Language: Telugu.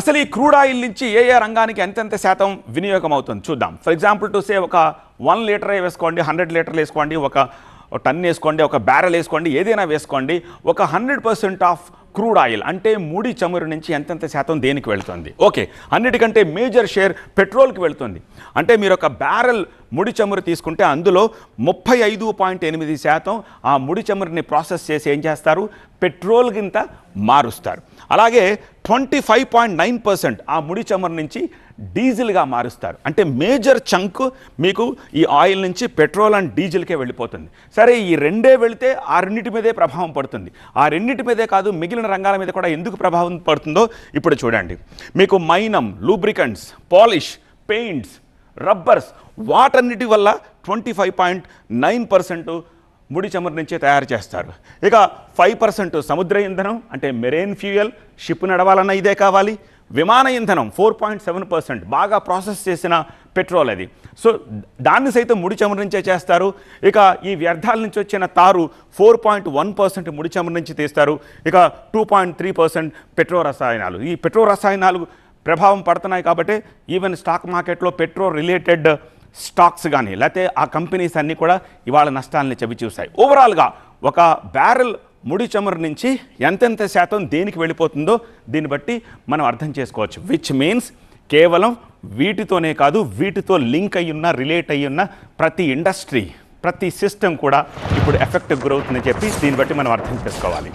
అసలు ఈ క్రూడ్ ఆయిల్ నుంచి ఏ రంగానికి ఎంతెంత శాతం వినియోగం అవుతుంది చూద్దాం. ఫర్ ఎగ్జాంపుల్ టు సే ఒక 1 లీటర్ వేసుకోండి, 100 లీటర్లు వేసుకోండి, ఒక టన్ వేసుకోండి, ఒక బ్యారెల్ వేసుకోండి, ఏదైనా వేసుకోండి. ఒక 100% ఆఫ్ క్రూడ్ ఆయిల్ అంటే ముడి చమురు నుంచి ఎంతెంత శాతం దేనికి వెళ్తుంది? ఓకే, అన్నిటికంటే మేజర్ షేర్ పెట్రోల్కి వెళ్తుంది. అంటే మీరు ఒక బ్యారెల్ ముడి చమురు తీసుకుంటే అందులో 35.8% ఆ ముడి చమురుని ప్రాసెస్ చేసి ఏం చేస్తారు? పెట్రోల్ కింద మారుస్తారు. అలాగే 25.9% ఆ ముడి చమురు నుంచి డీజిల్గా మారుస్తారు. అంటే మేజర్ చంక్ మీకు ఈ ఆయిల్ నుంచి పెట్రోల్ అండ్ డీజిల్కే వెళ్ళిపోతుంది. సరే, ఈ రెండే వెళితే ఆ రెండింటి మీదే ప్రభావం పడుతుంది. ఆ రెండింటి మీదే కాదు, మిగిలిన రంగాల మీద కూడా ఎందుకు ప్రభావం పడుతుందో ఇప్పుడు చూడండి. మీకు మైనం, లూబ్రికంట్స్, పాలిష్, పెయింట్స్, రబ్బర్స్ వాటన్నిటి వల్ల 25.9% ముడి చమురు నుంచే తయారు చేస్తారు. ఇక 5% సముద్ర ఇంధనం అంటే మెరైన్ ఫ్యూయల్, షిప్ నడవాలన్న ఇదే కావాలి. విమాన ఇంధనం 4.7% బాగా ప్రాసెస్ చేసిన పెట్రోల్ అది. సో దాన్ని సైతం ముడి చమురు నుంచే చేస్తారు. ఇక ఈ వ్యర్థాల నుంచి వచ్చిన తారు 4.1% ముడి చమురు నుంచి తీస్తారు. ఇక 2.3% పెట్రో రసాయనాలు. ఈ పెట్రో రసాయనాలు ప్రభావం పడుతున్నాయి కాబట్టి ఈవెన్ స్టాక్ మార్కెట్లో పెట్రోల్ రిలేటెడ్ స్టాక్స్ కానీ లేకపోతే ఆ కంపెనీస్ అన్నీ కూడా ఇవాళ నష్టాలని చవిచూశాయి. ఓవరాల్గా ఒక బ్యారెల్ ముడి చమురు నుంచి ఎంతెంత శాతం దేనికి వెళ్ళిపోతుందో దీన్ని బట్టి మనం అర్థం చేసుకోవచ్చు. విచ్ మీన్స్ కేవలం వీటితోనే కాదు, వీటితో లింక్ అయ్యున్న, రిలేట్ అయ్యున్న ప్రతి ఇండస్ట్రీ, ప్రతి సిస్టమ్ కూడా ఇప్పుడు ఎఫెక్ట్ గురవుతుందని చెప్పి దీన్ని బట్టి మనం అర్థం చేసుకోవాలి.